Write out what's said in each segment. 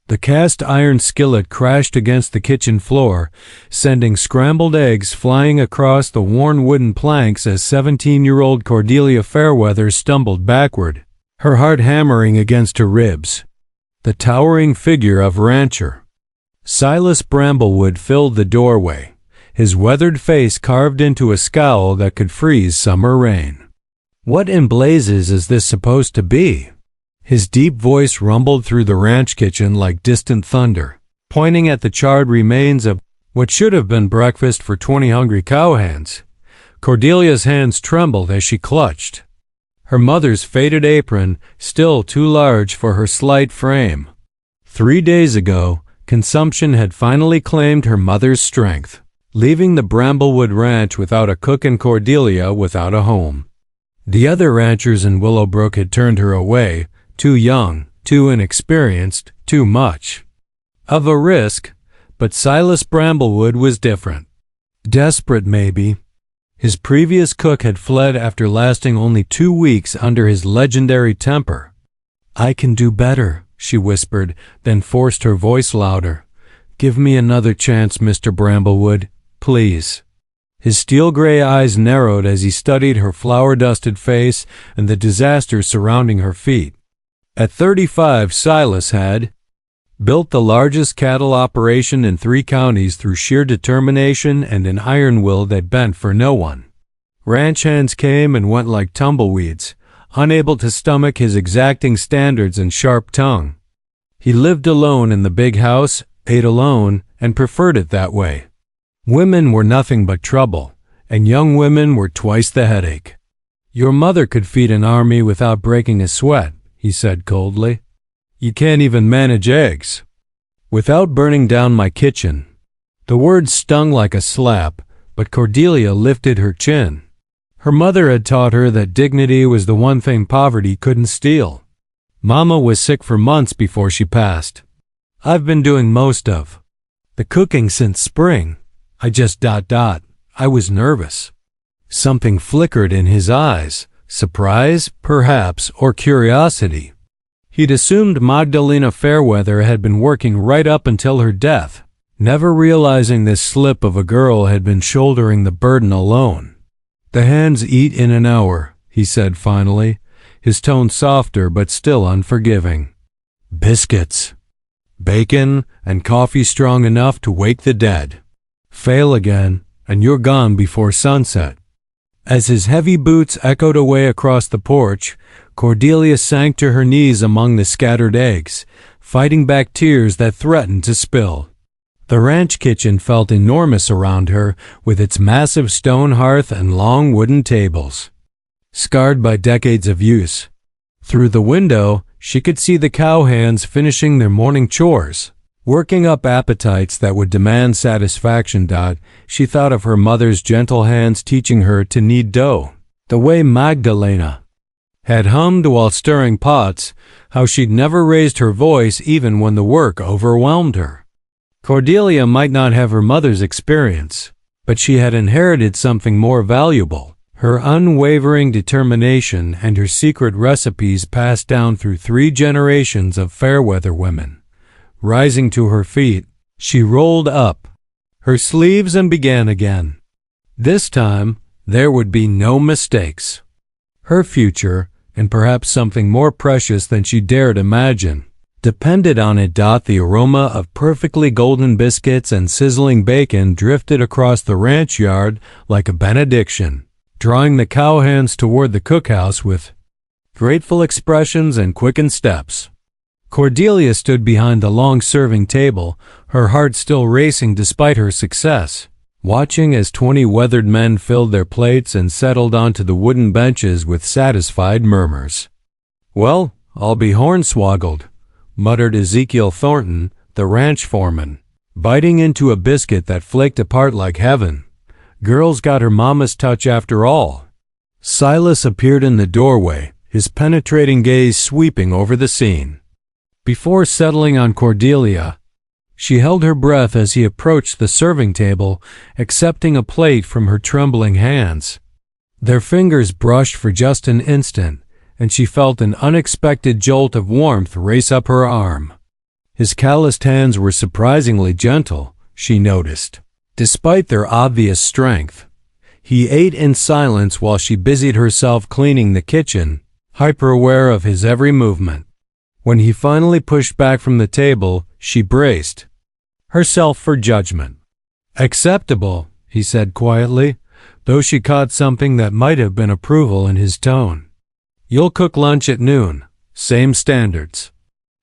The cast iron skillet crashed against the kitchen floor, sending scrambled eggs flying across the worn wooden planks as 17-year-old Cordelia Fairweather stumbled backward, her heart hammering against her ribs. The towering figure of rancher Silas Bramblewood filled the doorway, his weathered face carved into a scowl that could freeze summer rain. "What in blazes is this supposed to be?" His deep voice rumbled through the ranch kitchen like distant thunder, pointing at the charred remains of what should have been breakfast for 20 hungry cowhands. Cordelia's hands trembled as she clutched her mother's faded apron, still too large for her slight frame. 3 days ago, consumption had finally claimed her mother's strength, leaving the Bramblewood Ranch without a cook and Cordelia without a home. The other ranchers in Willowbrook had turned her away, too young, too inexperienced, too much of a risk, but Silas Bramblewood was different. Desperate, maybe. His previous cook had fled after lasting only 2 weeks under his legendary temper. "I can do better," she whispered, then forced her voice louder. "Give me another chance, Mr. Bramblewood, please." His steel-gray eyes narrowed as he studied her flour-dusted face and the disaster surrounding her feet. At 35, Silas had built the largest cattle operation in 3 counties through sheer determination and an iron will that bent for no one. Ranch hands came and went like tumbleweeds, unable to stomach his exacting standards and sharp tongue. He lived alone in the big house, ate alone, and preferred it that way. Women were nothing but trouble, and young women were twice the headache. "Your mother could feed an army without breaking a sweat," he said coldly. "You can't even manage eggs." "Without burning down my kitchen." The words stung like a slap, but Cordelia lifted her chin. Her mother had taught her that dignity was the one thing poverty couldn't steal. "Mama was sick for months before she passed. I've been doing most of the cooking since spring. I just ... I was nervous." Something flickered in his eyes, surprise, perhaps, or curiosity. He'd assumed Magdalena Fairweather had been working right up until her death, never realizing this slip of a girl had been shouldering the burden alone. "The hands eat in an hour," he said finally, his tone softer but still unforgiving. "Biscuits, bacon, and coffee strong enough to wake the dead. Fail again, and you're gone before sunset." As his heavy boots echoed away across the porch, Cordelia sank to her knees among the scattered eggs, fighting back tears that threatened to spill. The ranch kitchen felt enormous around her, with its massive stone hearth and long wooden tables, scarred by decades of use. Through the window, she could see the cowhands finishing their morning chores, working up appetites that would demand satisfaction. She thought of her mother's gentle hands teaching her to knead dough, the way Magdalena had hummed while stirring pots, how she'd never raised her voice even when the work overwhelmed her. Cordelia might not have her mother's experience, but she had inherited something more valuable, her unwavering determination and her secret recipes passed down through 3 generations of Fairweather women. Rising to her feet, she rolled up her sleeves and began again. This time, there would be no mistakes. Her future, and perhaps something more precious than she dared imagine, depended on it. The aroma of perfectly golden biscuits and sizzling bacon drifted across the ranch yard like a benediction, drawing the cowhands toward the cookhouse with grateful expressions and quickened steps. Cordelia stood behind the long serving table, her heart still racing despite her success, watching as 20 weathered men filled their plates and settled onto the wooden benches with satisfied murmurs. "Well, I'll be hornswoggled," muttered Ezekiel Thornton, the ranch foreman, biting into a biscuit that flaked apart like heaven. "Girl's got her mama's touch after all." Silas appeared in the doorway, his penetrating gaze sweeping over the scene. Before settling on Cordelia, she held her breath as he approached the serving table, accepting a plate from her trembling hands. Their fingers brushed for just an instant, and she felt an unexpected jolt of warmth race up her arm. His calloused hands were surprisingly gentle, she noticed, despite their obvious strength. He ate in silence while she busied herself cleaning the kitchen, hyper-aware of his every movement. When he finally pushed back from the table, she braced herself for judgment. "Acceptable," he said quietly, though she caught something that might have been approval in his tone. "You'll cook lunch at noon. Same standards."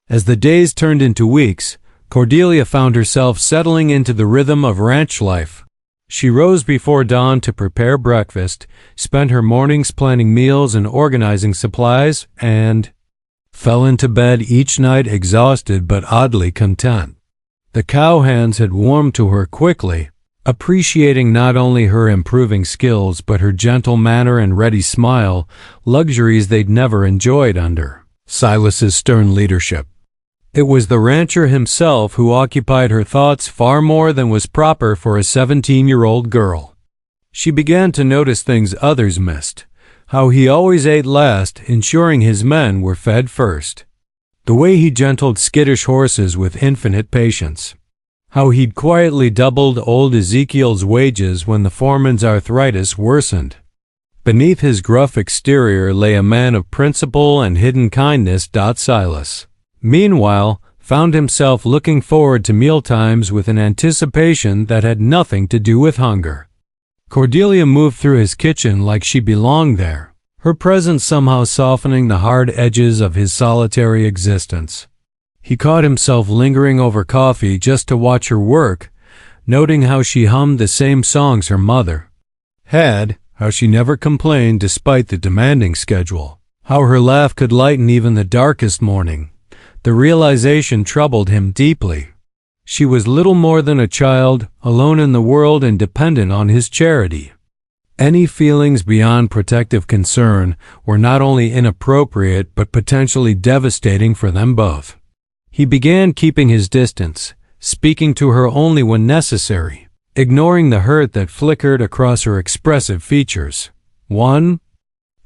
As the days turned into weeks, Cordelia found herself settling into the rhythm of ranch life. She rose before dawn to prepare breakfast, spent her mornings planning meals and organizing supplies, and fell into bed each night exhausted but oddly content. The cowhands had warmed to her quickly, appreciating not only her improving skills but her gentle manner and ready smile, luxuries they'd never enjoyed under Silas's stern leadership. It was the rancher himself who occupied her thoughts far more than was proper for a 17-year-old girl. She began to notice things others missed, how he always ate last, ensuring his men were fed first. The way he gentled skittish horses with infinite patience. How he'd quietly doubled old Ezekiel's wages when the foreman's arthritis worsened. Beneath his gruff exterior lay a man of principle and hidden kindness. Silas, meanwhile, found himself looking forward to mealtimes with an anticipation that had nothing to do with hunger. Cordelia moved through his kitchen like she belonged there, her presence somehow softening the hard edges of his solitary existence. He caught himself lingering over coffee just to watch her work, noting how she hummed the same songs her mother had, how she never complained despite the demanding schedule, how her laugh could lighten even the darkest morning. The realization troubled him deeply. She was little more than a child, alone in the world and dependent on his charity. Any feelings beyond protective concern were not only inappropriate but potentially devastating for them both. He began keeping his distance, speaking to her only when necessary, ignoring the hurt that flickered across her expressive features. One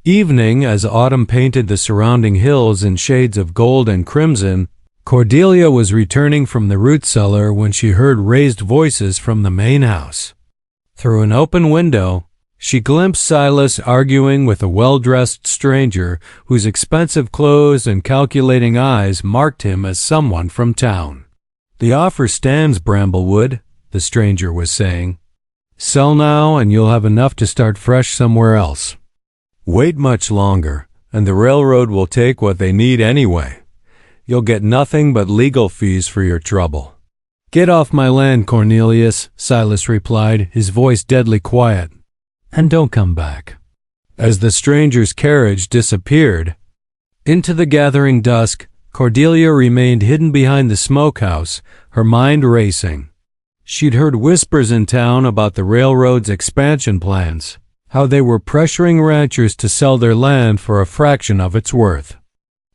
evening, as autumn painted the surrounding hills in shades of gold and crimson, Cordelia was returning from the root cellar when she heard raised voices from the main house. Through an open window, she glimpsed Silas arguing with a well-dressed stranger whose expensive clothes and calculating eyes marked him as someone from town. "The offer stands, Bramblewood," the stranger was saying. "Sell now and you'll have enough to start fresh somewhere else. Wait much longer, and the railroad will take what they need anyway. You'll get nothing but legal fees for your trouble." "Get off my land, Cornelius," Silas replied, his voice deadly quiet, "and don't come back." As the stranger's carriage disappeared into the gathering dusk, Cordelia remained hidden behind the smokehouse, her mind racing. She'd heard whispers in town about the railroad's expansion plans, how they were pressuring ranchers to sell their land for a fraction of its worth.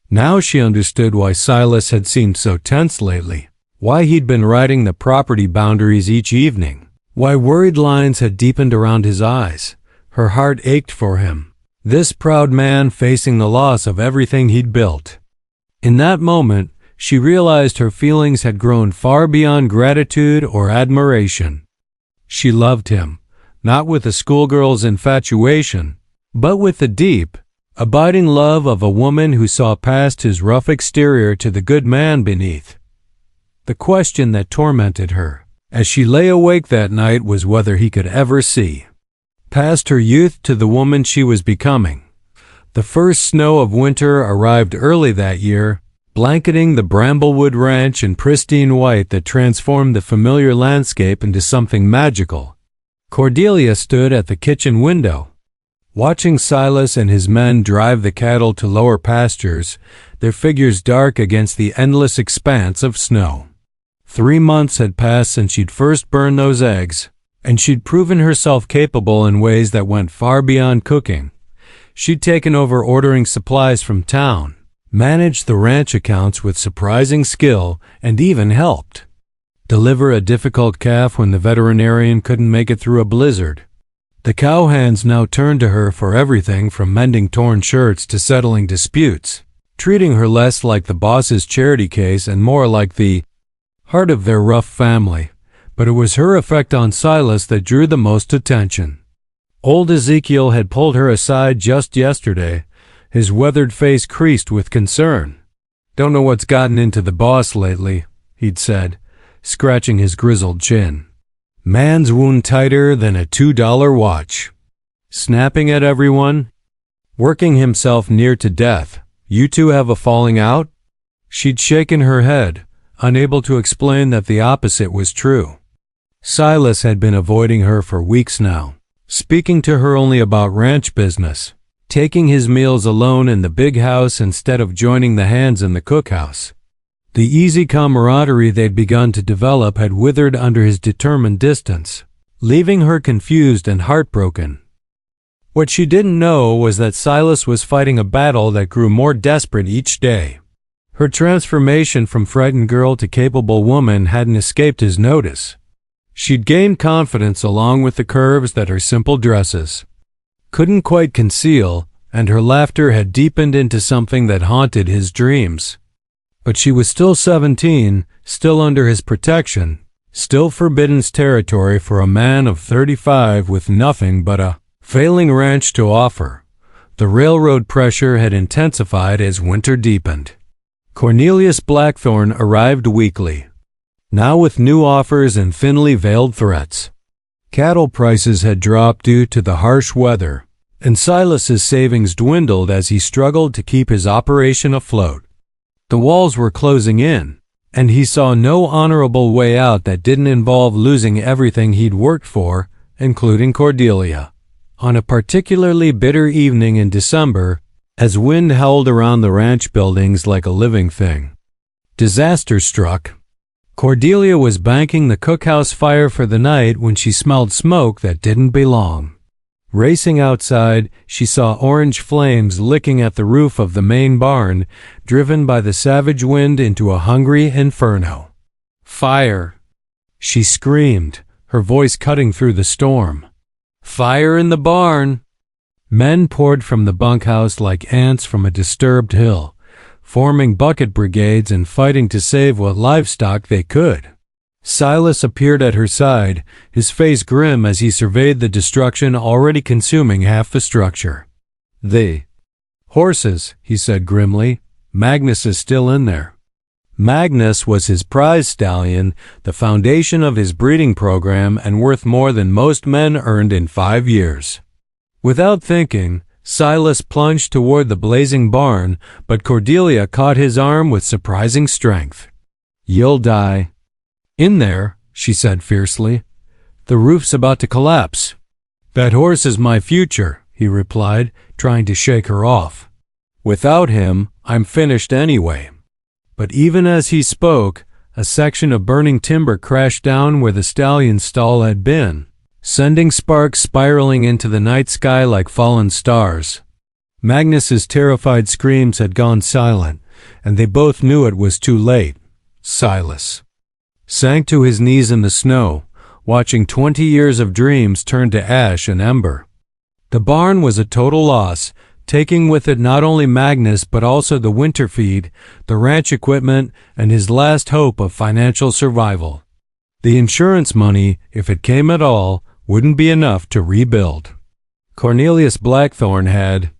Now she understood why Silas had seemed so tense lately, why he'd been writing the property boundaries each evening, why worried lines had deepened around his eyes. Her heart ached for him, this proud man facing the loss of everything he'd built. In that moment, she realized her feelings had grown far beyond gratitude or admiration. She loved him, not with a schoolgirl's infatuation, but with the deep, abiding love of a woman who saw past his rough exterior to the good man beneath. The question that tormented her, as she lay awake that night, was whether he could ever see past her youth to the woman she was becoming. The first snow of winter arrived early that year, blanketing the Bramblewood Ranch in pristine white that transformed the familiar landscape into something magical. Cordelia stood at the kitchen window, watching Silas and his men drive the cattle to lower pastures, their figures dark against the endless expanse of snow. 3 months had passed since she'd first burned those eggs, and she'd proven herself capable in ways that went far beyond cooking. She'd taken over ordering supplies from town, managed the ranch accounts with surprising skill, and even helped deliver a difficult calf when the veterinarian couldn't make it through a blizzard. The cowhands now turned to her for everything from mending torn shirts to settling disputes. treating her less like the boss's charity case and more like the heart of their rough family. But it was her effect on Silas that drew the most attention. Old Ezekiel had pulled her aside just yesterday, his weathered face creased with concern. "Don't know what's gotten into the boss lately," he'd said, scratching his grizzled chin. "Man's wound tighter than a $2 watch. Snapping at everyone. Working himself near to death. You two have a falling out?" She'd shaken her head, unable to explain that the opposite was true. Silas had been avoiding her for weeks now, speaking to her only about ranch business, taking his meals alone in the big house instead of joining the hands in the cookhouse. The easy camaraderie they'd begun to develop had withered under his determined distance, leaving her confused and heartbroken. What she didn't know was that Silas was fighting a battle that grew more desperate each day. Her transformation from frightened girl to capable woman hadn't escaped his notice. She'd gained confidence along with the curves that her simple dresses couldn't quite conceal, and her laughter had deepened into something that haunted his dreams. But she was still 17, still under his protection, still forbidden's territory for a man of 35 with nothing but a failing ranch to offer. The railroad pressure had intensified as winter deepened. Cornelius Blackthorne arrived weekly, now with new offers and thinly veiled threats. Cattle prices had dropped due to the harsh weather, and Silas's savings dwindled as he struggled to keep his operation afloat. The walls were closing in, and he saw no honorable way out that didn't involve losing everything he'd worked for, including Cordelia. On a particularly bitter evening in December, as wind howled around the ranch buildings like a living thing, disaster struck. Cordelia was banking the cookhouse fire for the night when she smelled smoke that didn't belong. Racing outside, she saw orange flames licking at the roof of the main barn, driven by the savage wind into a hungry inferno. "Fire!" she screamed, her voice cutting through the storm. "Fire in the barn!" Men poured from the bunkhouse like ants from a disturbed hill, forming bucket brigades and fighting to save what livestock they could. Silas appeared at her side, his face grim as he surveyed the destruction already consuming half the structure. "The horses," he said grimly. "Magnus is still in there." Magnus was his prize stallion, the foundation of his breeding program and worth more than most men earned in 5 years. Without thinking, Silas plunged toward the blazing barn, but Cordelia caught his arm with surprising strength. "You'll die." "In there," she said fiercely. "The roof's about to collapse." "That horse is my future," he replied, trying to shake her off. "Without him, I'm finished anyway." But even as he spoke, a section of burning timber crashed down where the stallion's stall had been, sending sparks spiraling into the night sky like fallen stars. Magnus's terrified screams had gone silent, and they both knew it was too late. Silas sank to his knees in the snow, watching 20 years of dreams turn to ash and ember. The barn was a total loss, taking with it not only Magnus but also the winter feed, the ranch equipment, and his last hope of financial survival. The insurance money, if it came at all, wouldn't be enough to rebuild. Cornelius Blackthorne had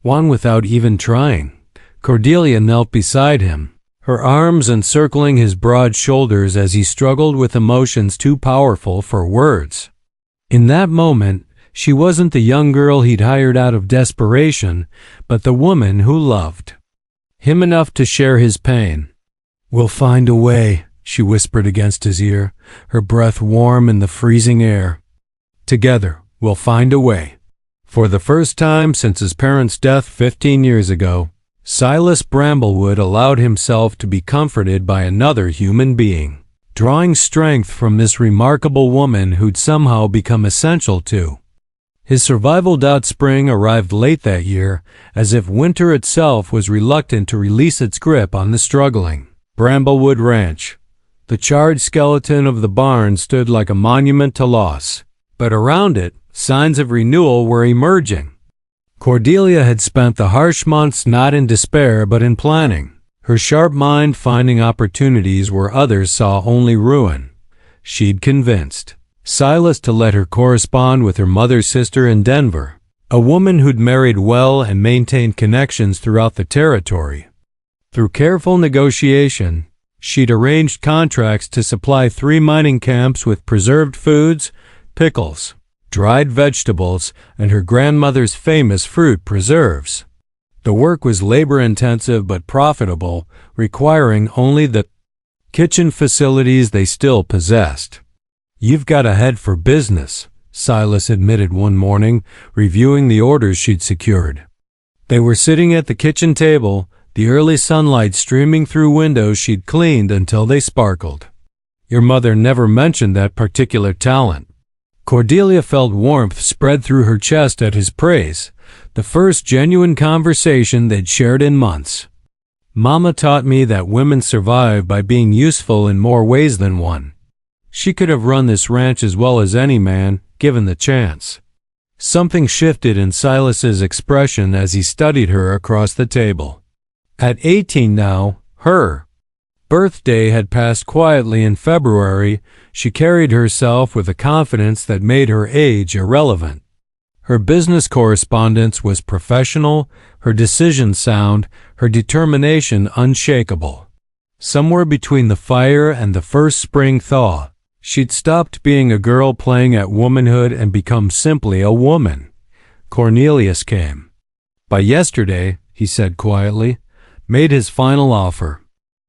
won without even trying. Cordelia knelt beside him, her arms encircling his broad shoulders as he struggled with emotions too powerful for words. In that moment, she wasn't the young girl he'd hired out of desperation, but the woman who loved him enough to share his pain. "We'll find a way," she whispered against his ear, her breath warm in the freezing air. "Together, we'll find a way." For the first time since his parents' death 15 years ago, Silas Bramblewood allowed himself to be comforted by another human being, drawing strength from this remarkable woman who'd somehow become essential to his survival. Spring arrived late that year, as if winter itself was reluctant to release its grip on the struggling Bramblewood Ranch. The charred skeleton of the barn stood like a monument to loss, but around it, signs of renewal were emerging. Cordelia had spent the harsh months not in despair but in planning, her sharp mind finding opportunities where others saw only ruin. She'd convinced Silas to let her correspond with her mother's sister in Denver, a woman who'd married well and maintained connections throughout the territory. Through careful negotiation, she'd arranged contracts to supply 3 mining camps with preserved foods, pickles, dried vegetables, and her grandmother's famous fruit preserves. The work was labor-intensive but profitable, requiring only the kitchen facilities they still possessed. "You've got a head for business," Silas admitted one morning, reviewing the orders she'd secured. They were sitting at the kitchen table, the early sunlight streaming through windows she'd cleaned until they sparkled. "Your mother never mentioned that particular talent." Cordelia felt warmth spread through her chest at his praise, the first genuine conversation they'd shared in months. "Mama taught me that women survive by being useful in more ways than one. She could have run this ranch as well as any man, given the chance." Something shifted in Silas's expression as he studied her across the table. At 18 now, her birthday had passed quietly in February. She carried herself with a confidence that made her age irrelevant. Her business correspondence was professional, her decisions sound, her determination unshakable. Somewhere between the fire and the first spring thaw, she'd stopped being a girl playing at womanhood and become simply a woman. Cornelius came. "By yesterday," he said quietly, made his final offer.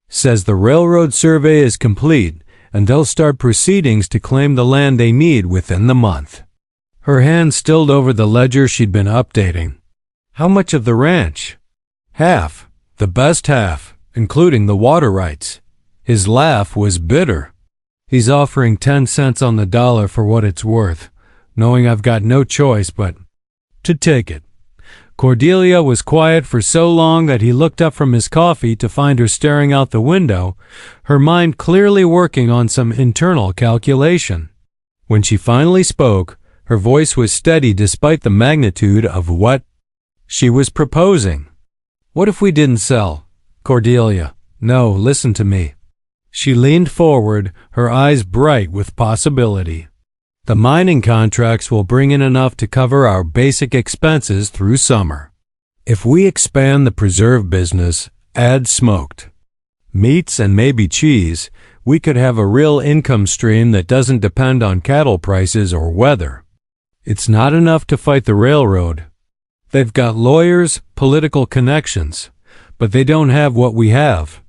"Says the railroad survey is complete, and they'll start proceedings to claim the land they need within the month." Her hand stilled over the ledger she'd been updating. "How much of the ranch?" "Half. The best half, including the water rights." His laugh was bitter. "He's offering 10 cents on the dollar for what it's worth, knowing I've got no choice but to take it." Cordelia was quiet for so long that he looked up from his coffee to find her staring out the window, her mind clearly working on some internal calculation. When she finally spoke, her voice was steady despite the magnitude of what she was proposing. "What if we didn't sell? Cordelia, no, listen to me." She leaned forward, her eyes bright with possibility. "The mining contracts will bring in enough to cover our basic expenses through summer. If we expand the preserve business, add smoked meats and maybe cheese, we could have a real income stream that doesn't depend on cattle prices or weather. It's not enough to fight the railroad. They've got lawyers, political connections, but they don't have what we have."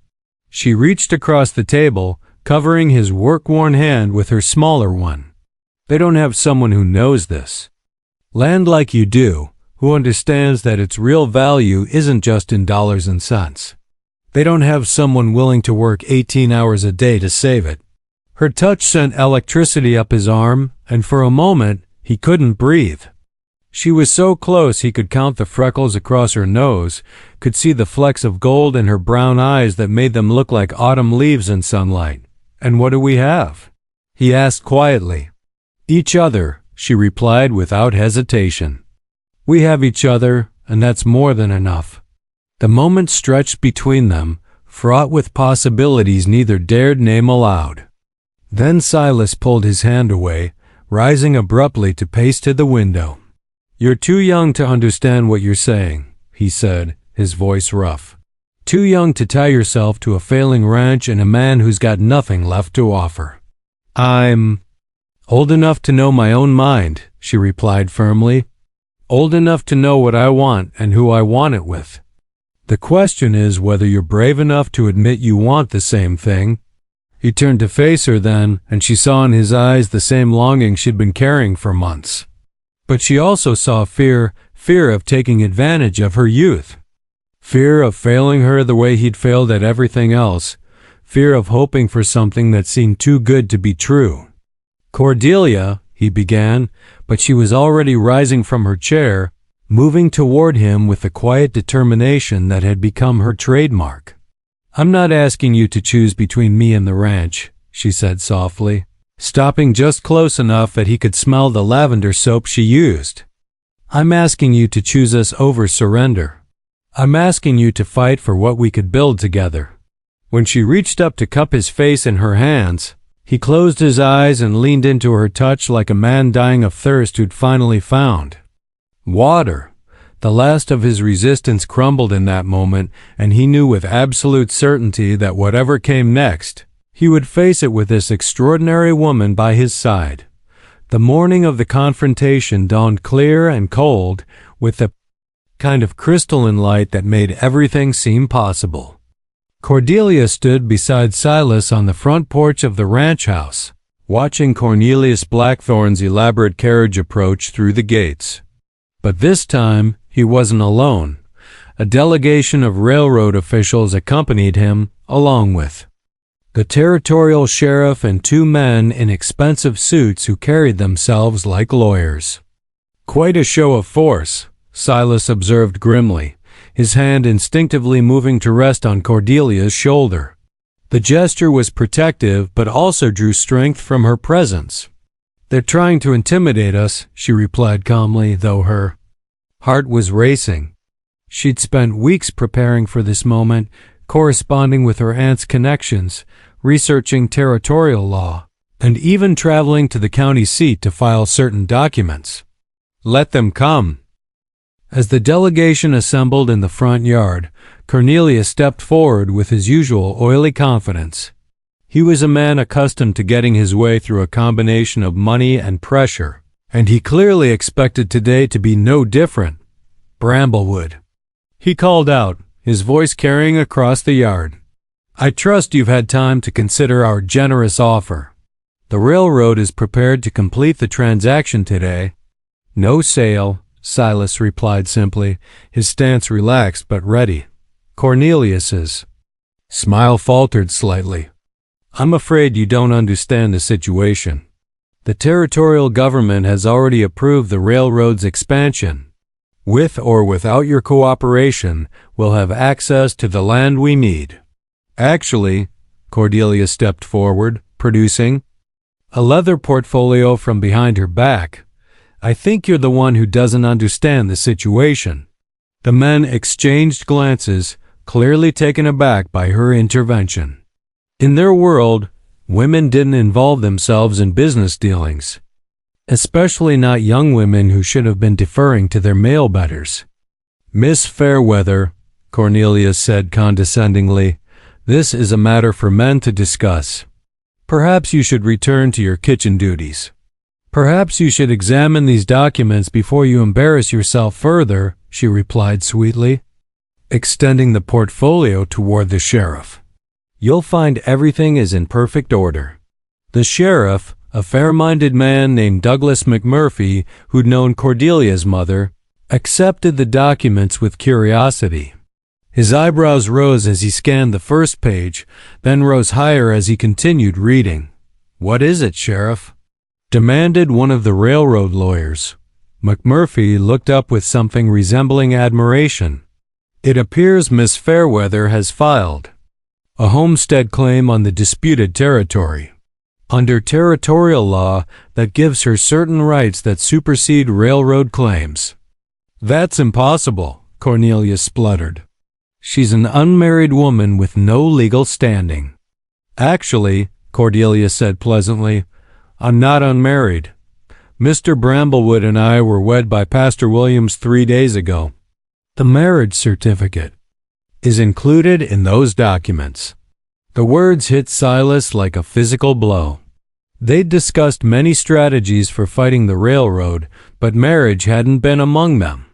She reached across the table, covering his work-worn hand with her smaller one. "They don't have someone who knows this land like you do, who understands that its real value isn't just in dollars and cents. They don't have someone willing to work 18 hours a day to save it." Her touch sent electricity up his arm, and for a moment, he couldn't breathe. She was so close he could count the freckles across her nose, could see the flecks of gold in her brown eyes that made them look like autumn leaves in sunlight. "And what do we have?" he asked quietly. "Each other," she replied without hesitation. "We have each other, and that's more than enough." The moment stretched between them, fraught with possibilities neither dared name aloud. Then Silas pulled his hand away, rising abruptly to pace to the window. "You're too young to understand what you're saying," he said, his voice rough. "Too young to tie yourself to a failing ranch and a man who's got nothing left to offer." "I'm old enough to know my own mind," she replied firmly. "Old enough to know what I want and who I want it with. The question is whether you're brave enough to admit you want the same thing." He turned to face her then, and she saw in his eyes the same longing she'd been carrying for months. But she also saw fear of taking advantage of her youth. Fear of failing her the way he'd failed at everything else. Fear of hoping for something that seemed too good to be true. "Cordelia," he began, but she was already rising from her chair, moving toward him with the quiet determination that had become her trademark. "I'm not asking you to choose between me and the ranch," she said softly, stopping just close enough that he could smell the lavender soap she used. I'm asking you to choose us over surrender. I'm asking you to fight for what we could build together." When she reached up to cup his face in her hands, he closed his eyes and leaned into her touch like a man dying of thirst who'd finally found water. The last of his resistance crumbled in that moment, and he knew with absolute certainty that whatever came next, he would face it with this extraordinary woman by his side. The morning of the confrontation dawned clear and cold, with the kind of crystalline light that made everything seem possible. Cordelia stood beside Silas on the front porch of the ranch house, watching Cornelius Blackthorn's elaborate carriage approach through the gates. But this time, he wasn't alone. A delegation of railroad officials accompanied him, along with the territorial sheriff and two men in expensive suits who carried themselves like lawyers. "Quite a show of force," Silas observed grimly, his hand instinctively moving to rest on Cordelia's shoulder. The gesture was protective but also drew strength from her presence. "They're trying to intimidate us," she replied calmly, though her heart was racing. She'd spent weeks preparing for this moment, corresponding with her aunt's connections, researching territorial law, and even traveling to the county seat to file certain documents. "Let them come." As the delegation assembled in the front yard, Cornelius stepped forward with his usual oily confidence. He was a man accustomed to getting his way through a combination of money and pressure, and he clearly expected today to be no different. "Bramblewood," he called out, his voice carrying across the yard. "I trust you've had time to consider our generous offer. The railroad is prepared to complete the transaction today." "No sale," Silas replied simply, his stance relaxed but ready. Cornelius's smile faltered slightly. "I'm afraid you don't understand the situation. The territorial government has already approved the railroad's expansion. With or without your cooperation, we'll have access to the land we need." "Actually," Cordelia stepped forward, producing a leather portfolio from behind her back, "I think you're the one who doesn't understand the situation." The men exchanged glances, clearly taken aback by her intervention. In their world, women didn't involve themselves in business dealings, especially not young women who should have been deferring to their male betters. "Miss Fairweather," Cornelia said condescendingly, "this is a matter for men to discuss. Perhaps you should return to your kitchen duties. Perhaps you should examine these documents before you embarrass yourself further," she replied sweetly, extending the portfolio toward the sheriff. "You'll find everything is in perfect order." The sheriff, a fair-minded man named Douglas McMurphy, who'd known Cordelia's mother, accepted the documents with curiosity. His eyebrows rose as he scanned the first page, then rose higher as he continued reading. "What is it, Sheriff?" demanded one of the railroad lawyers. McMurphy looked up with something resembling admiration. "It appears Miss Fairweather has filed a homestead claim on the disputed territory. Under territorial law, that gives her certain rights that supersede railroad claims." "That's impossible," Cornelius spluttered. "She's an unmarried woman with no legal standing." "Actually," Cordelia said pleasantly, "I'm not unmarried. Mr. Bramblewood and I were wed by Pastor Williams 3 days ago. The marriage certificate is included in those documents." The words hit Silas like a physical blow. They'd discussed many strategies for fighting the railroad, but marriage hadn't been among them.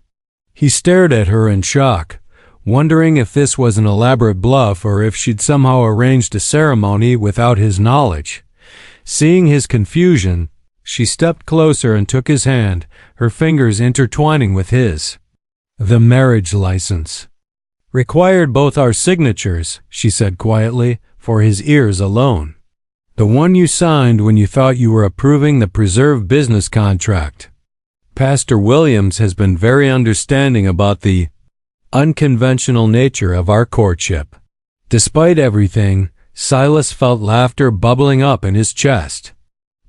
He stared at her in shock, wondering if this was an elaborate bluff or if she'd somehow arranged a ceremony without his knowledge. Seeing his confusion, she stepped closer and took his hand, her fingers intertwining with his. "The marriage license required both our signatures," she said quietly, "for his ears alone. The one you signed when you thought you were approving the preserved business contract. Pastor Williams has been very understanding about the unconventional nature of our courtship." Despite everything, Silas felt laughter bubbling up in his chest.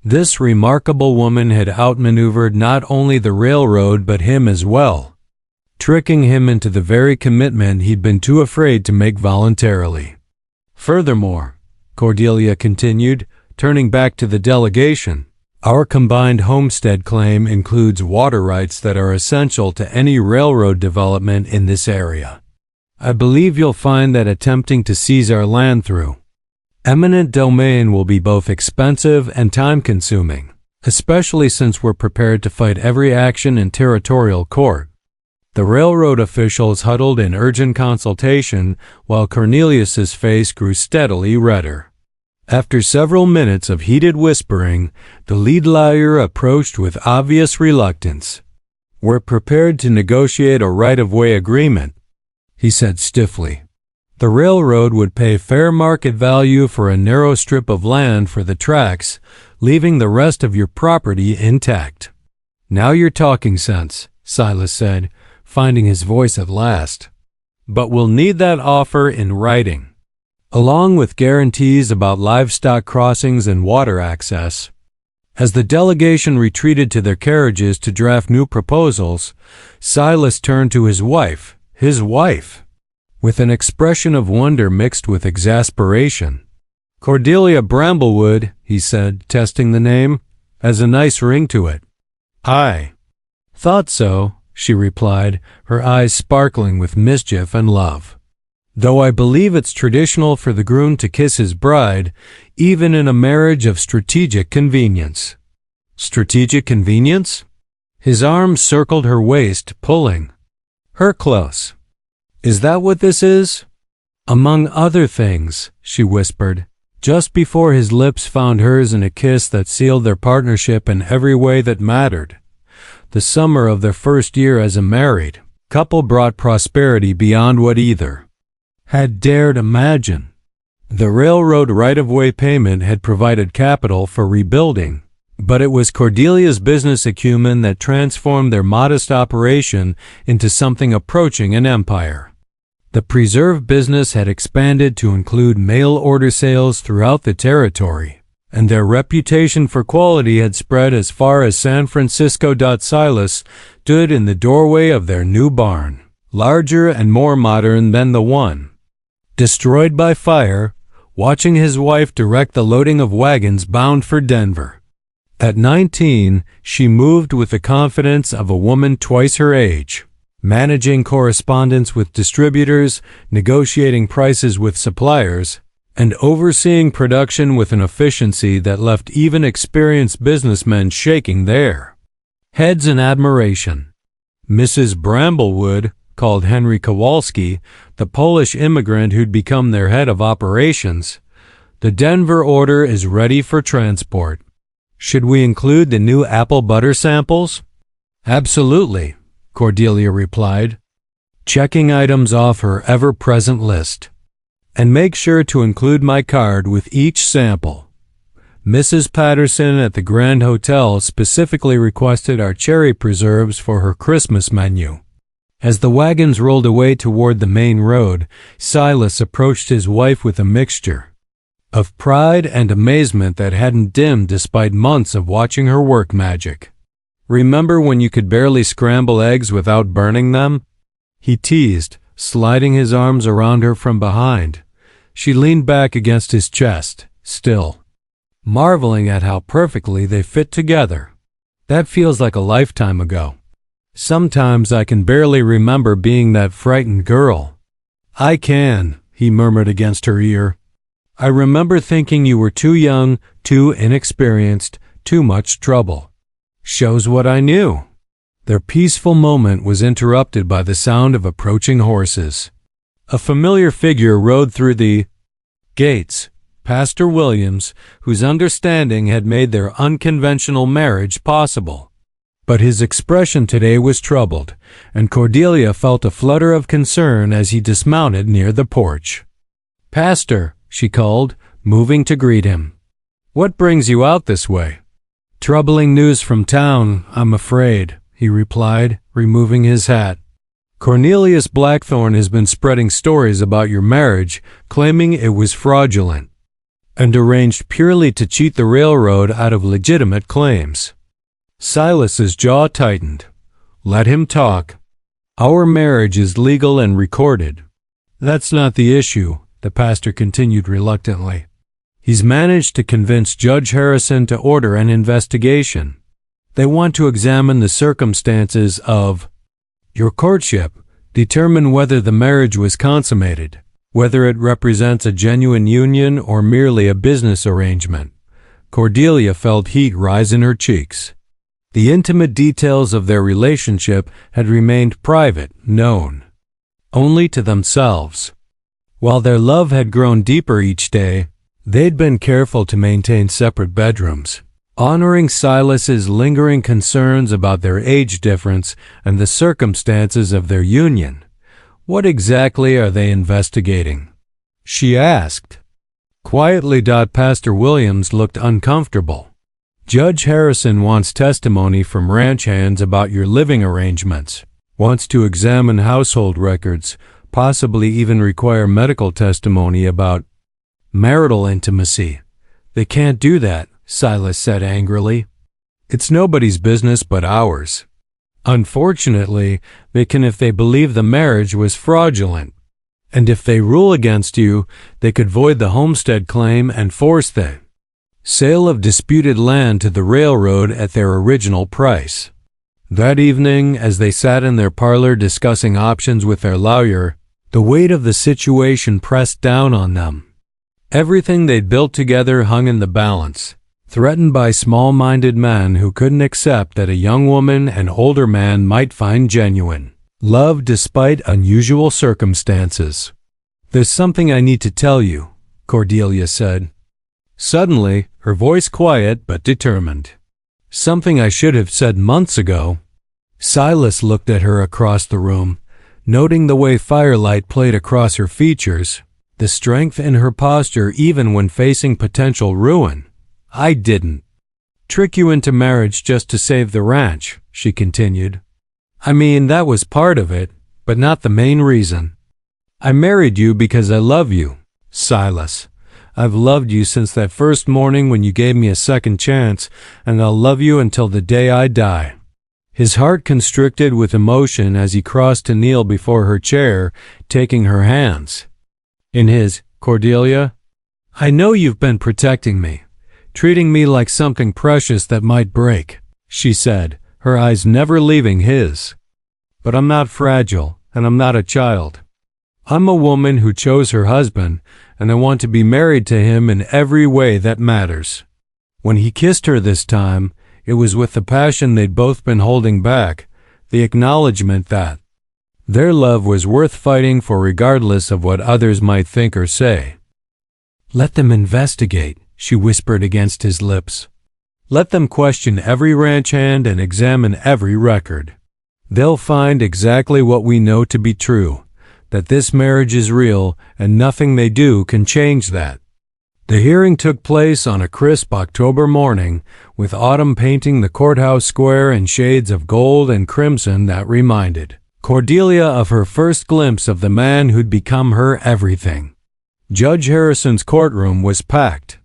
This remarkable woman had outmaneuvered not only the railroad but him as well, tricking him into the very commitment he'd been too afraid to make voluntarily. Furthermore, Cordelia continued, turning back to the delegation, our combined homestead claim includes water rights that are essential to any railroad development in this area. I believe you'll find that attempting to seize our land through eminent domain will be both expensive and time-consuming, especially since we're prepared to fight every action in territorial court. The railroad officials huddled in urgent consultation while Cornelius's face grew steadily redder. After several minutes of heated whispering, the lead lawyer approached with obvious reluctance. We're prepared to negotiate a right-of-way agreement, he said stiffly. The railroad would pay fair market value for a narrow strip of land for the tracks, leaving the rest of your property intact. Now you're talking sense, Silas said, finding his voice at last. But we'll need that offer in writing, along with guarantees about livestock crossings and water access. As the delegation retreated to their carriages to draft new proposals, Silas turned to his wife, with an expression of wonder mixed with exasperation. Cordelia Bramblewood, he said, testing the name, has a nice ring to it. I thought so, she replied, her eyes sparkling with mischief and love. Though I believe it's traditional for the groom to kiss his bride, even in a marriage of strategic convenience. Strategic convenience? His arms circled her waist, pulling her close. Is that what this is? Among other things, she whispered, just before his lips found hers in a kiss that sealed their partnership in every way that mattered. The summer of their first year as a married couple brought prosperity beyond what either had dared imagine. The railroad right-of-way payment had provided capital for rebuilding, but it was Cordelia's business acumen that transformed their modest operation into something approaching an empire. The preserve business had expanded to include mail-order sales throughout the territory, and their reputation for quality had spread as far as San Francisco. Silas stood in the doorway of their new barn, larger and more modern than the one destroyed by fire, watching his wife direct the loading of wagons bound for Denver. At 19, she moved with the confidence of a woman twice her age, managing correspondence with distributors, negotiating prices with suppliers, and overseeing production with an efficiency that left even experienced businessmen shaking their heads in admiration. Mrs. Bramblewood, called Henry Kowalski, the Polish immigrant who'd become their head of operations, the Denver order is ready for transport. Should we include the new apple butter samples? Absolutely, Cordelia replied, checking items off her ever-present list. And make sure to include my card with each sample. Mrs. Patterson at the Grand Hotel specifically requested our cherry preserves for her Christmas menu. As the wagons rolled away toward the main road, Silas approached his wife with a mixture of pride and amazement that hadn't dimmed despite months of watching her work magic. Remember when you could barely scramble eggs without burning them? He teased, sliding his arms around her from behind. She leaned back against his chest, still marveling at how perfectly they fit together. That feels like a lifetime ago. Sometimes I can barely remember being that frightened girl. I can, he murmured against her ear. I remember thinking you were too young, too inexperienced, too much trouble. Shows what I knew. Their peaceful moment was interrupted by the sound of approaching horses. A familiar figure rode through the gates, Pastor Williams, whose understanding had made their unconventional marriage possible. But his expression today was troubled, and Cordelia felt a flutter of concern as he dismounted near the porch. Pastor, she called, moving to greet him. What brings you out this way? Troubling news from town, I'm afraid, he replied, removing his hat. Cornelius Blackthorne has been spreading stories about your marriage, claiming it was fraudulent. and arranged purely to cheat the railroad out of legitimate claims. Silas's jaw tightened. Let him talk. Our marriage is legal and recorded. That's not the issue, the pastor continued reluctantly. He's managed to convince Judge Harrison to order an investigation. They want to examine the circumstances of your courtship, determine whether the marriage was consummated, whether it represents a genuine union or merely a business arrangement. Cordelia felt heat rise in her cheeks. The intimate details of their relationship had remained private, known only to themselves. While their love had grown deeper each day, they'd been careful to maintain separate bedrooms, honoring Silas's lingering concerns about their age difference and the circumstances of their union. What exactly are they investigating? She asked. Quietly, Pastor Williams looked uncomfortable. Judge Harrison wants testimony from ranch hands about your living arrangements, wants to examine household records, possibly even require medical testimony about marital intimacy. They can't do that, Silas said angrily. It's nobody's business but ours. Unfortunately, they can if they believe the marriage was fraudulent. And if they rule against you, they could void the homestead claim and force the sale of disputed land to the railroad at their original price. That evening, as they sat in their parlor discussing options with their lawyer, the weight of the situation pressed down on them. Everything they'd built together hung in the balance, threatened by small-minded men who couldn't accept that a young woman and older man might find genuine love despite unusual circumstances. There's something I need to tell you, Cordelia said. Suddenly, her voice quiet but determined. Something I should have said months ago. Silas looked at her across the room, noting the way firelight played across her features, the strength in her posture even when facing potential ruin. I didn't trick you into marriage just to save the ranch, she continued. I mean, that was part of it, but not the main reason. I married you because I love you, Silas. I've loved you since that first morning when you gave me a second chance, and I'll love you until the day I die. His heart constricted with emotion as he crossed to kneel before her chair, taking her hands in his. Cordelia, I know you've been protecting me, treating me like something precious that might break, she said, her eyes never leaving his. But I'm not fragile, and I'm not a child. I'm a woman who chose her husband, and I want to be married to him in every way that matters. When he kissed her this time, it was with the passion they'd both been holding back, the acknowledgement that their love was worth fighting for regardless of what others might think or say. Let them investigate, she whispered against his lips. Let them question every ranch hand and examine every record. They'll find exactly what we know to be true, that this marriage is real and nothing they do can change that. The hearing took place on a crisp October morning, with autumn painting the courthouse square in shades of gold and crimson that reminded Cordelia of her first glimpse of the man who'd become her everything. Judge Harrison's courtroom was packed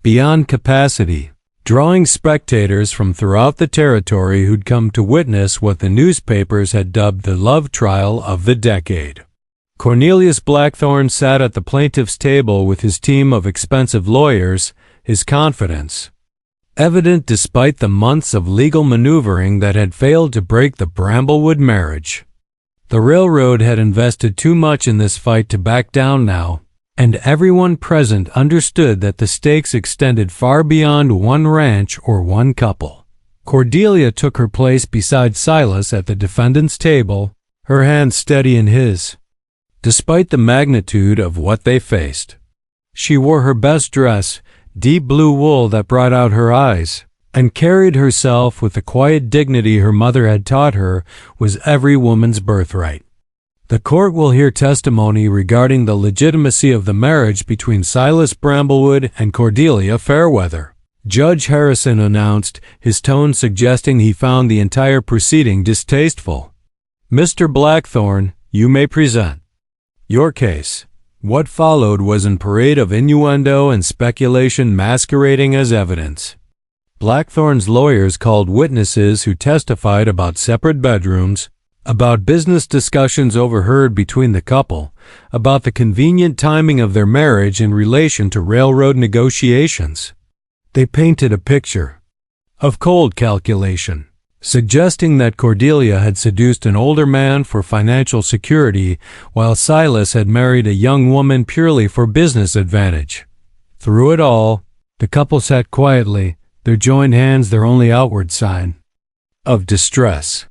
beyond capacity, drawing spectators from throughout the territory who'd come to witness what the newspapers had dubbed the love trial of the decade. Cornelius Blackthorne sat at the plaintiff's table with his team of expensive lawyers, his confidence evident despite the months of legal maneuvering that had failed to break the Bramblewood marriage. The railroad had invested too much in this fight to back down now, and everyone present understood that the stakes extended far beyond one ranch or one couple. Cordelia took her place beside Silas at the defendant's table, her hand steady in his. Despite the magnitude of what they faced, she wore her best dress, deep blue wool that brought out her eyes, and carried herself with the quiet dignity her mother had taught her was every woman's birthright. The court will hear testimony regarding the legitimacy of the marriage between Silas Bramblewood and Cordelia Fairweather, Judge Harrison announced, his tone suggesting he found the entire proceeding distasteful. Mr. Blackthorne, you may present your case. What followed was a parade of innuendo and speculation masquerading as evidence. Blackthorn's lawyers called witnesses who testified about separate bedrooms, about business discussions overheard between the couple, about the convenient timing of their marriage in relation to railroad negotiations. They painted a picture of cold calculation, suggesting that Cordelia had seduced an older man for financial security while Silas had married a young woman purely for business advantage. Through it all, the couple sat quietly, their joined hands their only outward sign of distress.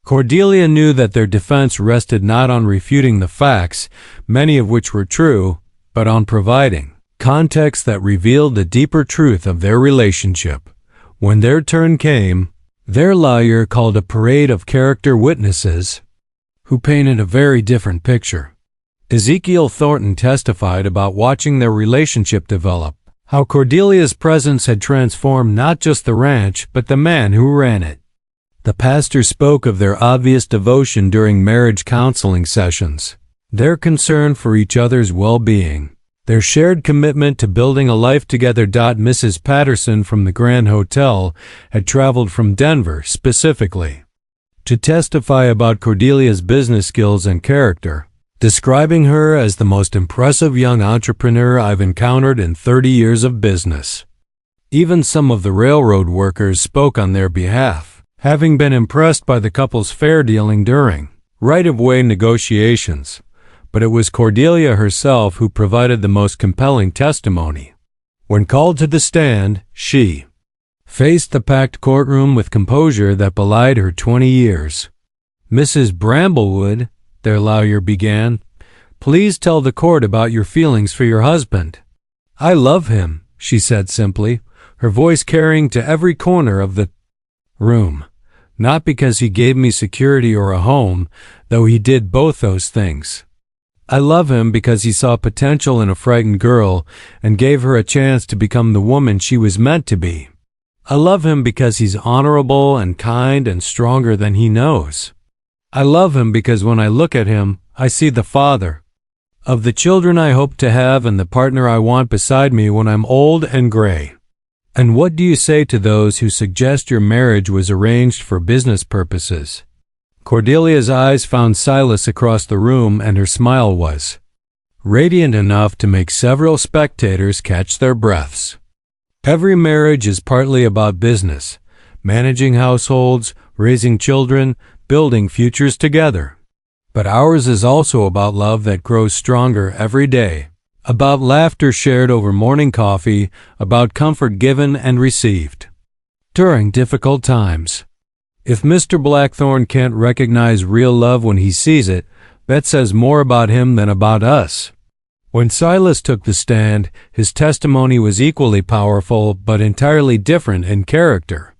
Cordelia knew that their defense rested not on refuting the facts, many of which were true, but on providing context that revealed the deeper truth of their relationship. When their turn came, their lawyer called a parade of character witnesses who painted a very different picture. Ezekiel Thornton testified about watching their relationship develop, how Cordelia's presence had transformed not just the ranch, but the man who ran it. The pastor spoke of their obvious devotion during marriage counseling sessions, their concern for each other's well-being, their shared commitment to building a life together. Mrs. Patterson from the Grand Hotel had traveled from Denver specifically to testify about Cordelia's business skills and character, describing her as the most impressive young entrepreneur I've encountered in 30 years of business. Even some of the railroad workers spoke on their behalf, having been impressed by the couple's fair dealing during right-of-way negotiations. But it was Cordelia herself who provided the most compelling testimony. When called to the stand, she faced the packed courtroom with composure that belied her 20 years. "Mrs. Bramblewood," their lawyer began, "please tell the court about your feelings for your husband." "I love him," she said simply, her voice carrying to every corner of the room. "Not because he gave me security or a home, though he did both those things. I love him because he saw potential in a frightened girl and gave her a chance to become the woman she was meant to be. I love him because he's honorable and kind and stronger than he knows. I love him because when I look at him, I see the father of the children I hope to have and the partner I want beside me when I'm old and gray." And what do you say to those who suggest your marriage was arranged for business purposes? Cordelia's eyes found Silas across the room, and her smile was radiant enough to make several spectators catch their breaths. Every marriage is partly about business, managing households, raising children, building futures together. But ours is also about love that grows stronger every day, about laughter shared over morning coffee, about comfort given and received during difficult times. If Mr. Blackthorn can't recognize real love when he sees it, that says more about him than about us. When Silas took the stand, his testimony was equally powerful but entirely different in character.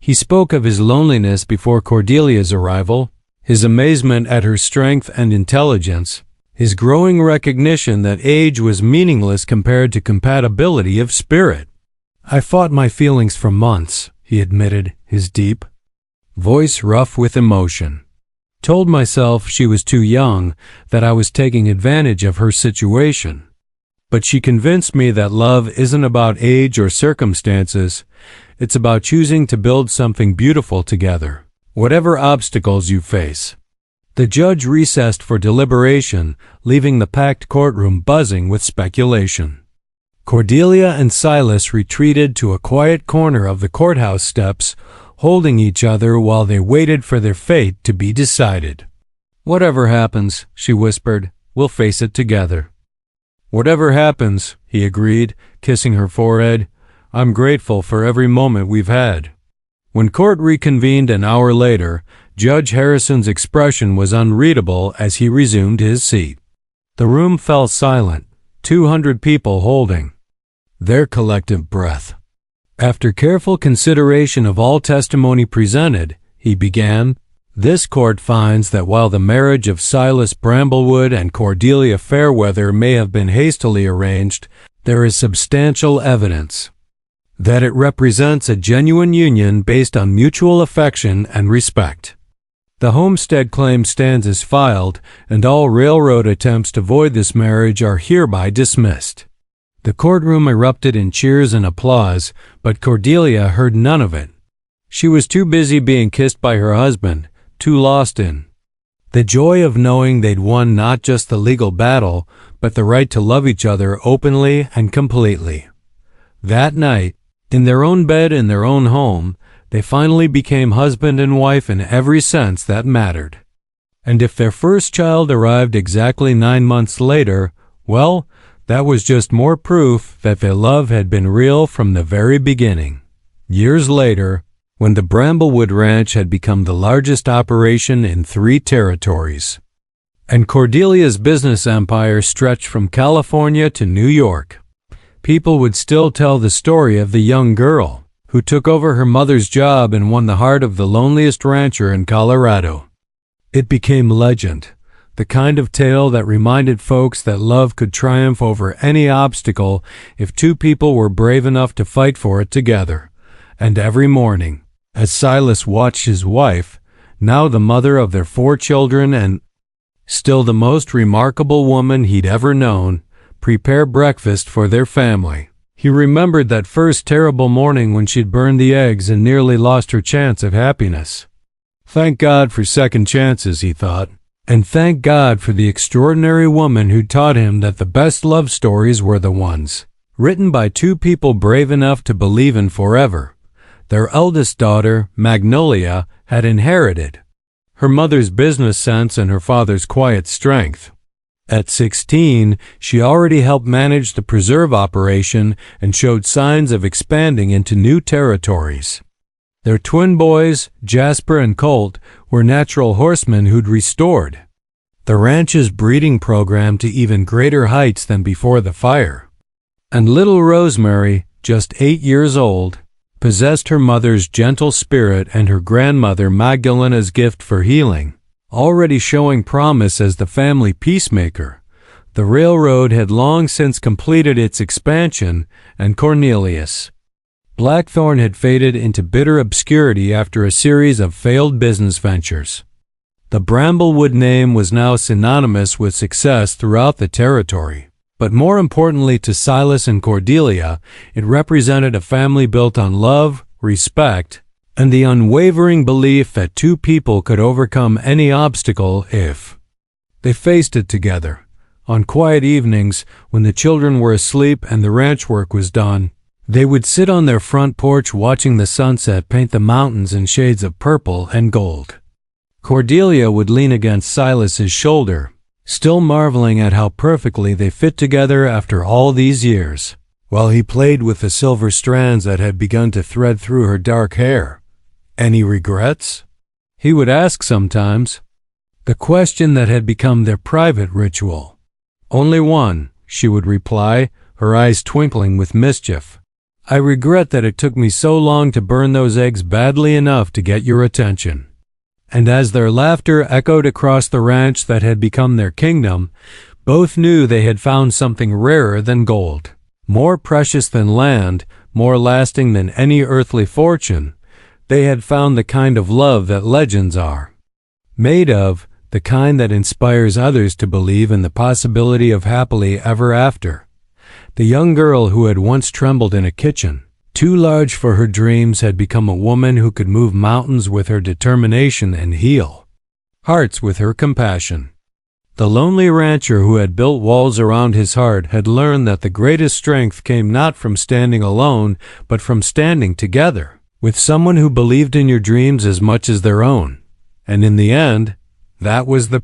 He spoke of his loneliness before Cordelia's arrival, his amazement at her strength and intelligence, his growing recognition that age was meaningless compared to compatibility of spirit. "I fought my feelings for months," he admitted, his deep voice rough with emotion. "Told myself she was too young, that I was taking advantage of her situation. But she convinced me that love isn't about age or circumstances. It's about choosing to build something beautiful together, whatever obstacles you face." The judge recessed for deliberation, leaving the packed courtroom buzzing with speculation. Cordelia and Silas retreated to a quiet corner of the courthouse steps, holding each other while they waited for their fate to be decided. "Whatever happens," she whispered, "we'll face it together." "Whatever happens," he agreed, kissing her forehead, "I'm grateful for every moment we've had." When court reconvened an hour later, Judge Harrison's expression was unreadable as he resumed his seat. The room fell silent, 200 people holding their collective breath. After careful consideration of all testimony presented, he began, "This court finds that while the marriage of Silas Bramblewood and Cordelia Fairweather may have been hastily arranged, there is substantial evidence that it represents a genuine union based on mutual affection and respect. The homestead claim stands as filed, and all railroad attempts to void this marriage are hereby dismissed. The courtroom erupted in cheers and applause, but Cordelia heard none of it. She was too busy being kissed by her husband, too lost in the joy of knowing they'd won not just the legal battle, but the right to love each other openly and completely. That night, in their own bed in their own home, they finally became husband and wife in every sense that mattered. And if their first child arrived exactly 9 months later, well, that was just more proof that their love had been real from the very beginning. Years later, when the Bramblewood Ranch had become the largest operation in 3 territories, and Cordelia's business empire stretched from California to New York, people would still tell the story of the young girl who took over her mother's job and won the heart of the loneliest rancher in Colorado. It became legend, the kind of tale that reminded folks that love could triumph over any obstacle if 2 people were brave enough to fight for it together. And every morning, as Silas watched his wife, now the mother of their 4 children and still the most remarkable woman he'd ever known, prepare breakfast for their family, he remembered that first terrible morning when she'd burned the eggs and nearly lost her chance of happiness. Thank God for second chances, he thought. And thank God for the extraordinary woman who taught him that the best love stories were the ones written by 2 people brave enough to believe in forever. Their eldest daughter, Magnolia, had inherited her mother's business sense and her father's quiet strength. At 16, she already helped manage the preserve operation and showed signs of expanding into new territories. Their twin boys, Jasper and Colt, were natural horsemen who'd restored the ranch's breeding program to even greater heights than before the fire. And little Rosemary, just 8 years old, possessed her mother's gentle spirit and her grandmother Magdalena's gift for healing, already showing promise as the family peacemaker. The railroad had long since completed its expansion, and Cornelius Blackthorne had faded into bitter obscurity after a series of failed business ventures. The Bramblewood name was now synonymous with success throughout the territory, but more importantly to Silas and Cordelia, it represented a family built on love, respect, and the unwavering belief that 2 people could overcome any obstacle if they faced it together. On quiet evenings, when the children were asleep and the ranch work was done, they would sit on their front porch watching the sunset paint the mountains in shades of purple and gold. Cordelia would lean against Silas's shoulder, still marveling at how perfectly they fit together after all these years, while he played with the silver strands that had begun to thread through her dark hair. "Any regrets?" he would ask sometimes, the question that had become their private ritual. "Only one," she would reply, her eyes twinkling with mischief. "I regret that it took me so long to burn those eggs badly enough to get your attention." And as their laughter echoed across the ranch that had become their kingdom, both knew they had found something rarer than gold, more precious than land, more lasting than any earthly fortune. They had found the kind of love that legends are made of, the kind that inspires others to believe in the possibility of happily ever after. The young girl who had once trembled in a kitchen, too large for her dreams, had become a woman who could move mountains with her determination and heal hearts with her compassion. The lonely rancher who had built walls around his heart had learned that the greatest strength came not from standing alone, but from standing together with someone who believed in your dreams as much as their own. And in the end, that was the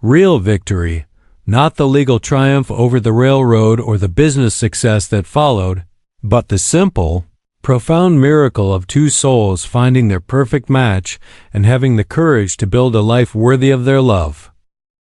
real victory. Not the legal triumph over the railroad or the business success that followed, but the simple, profound miracle of 2 souls finding their perfect match and having the courage to build a life worthy of their love.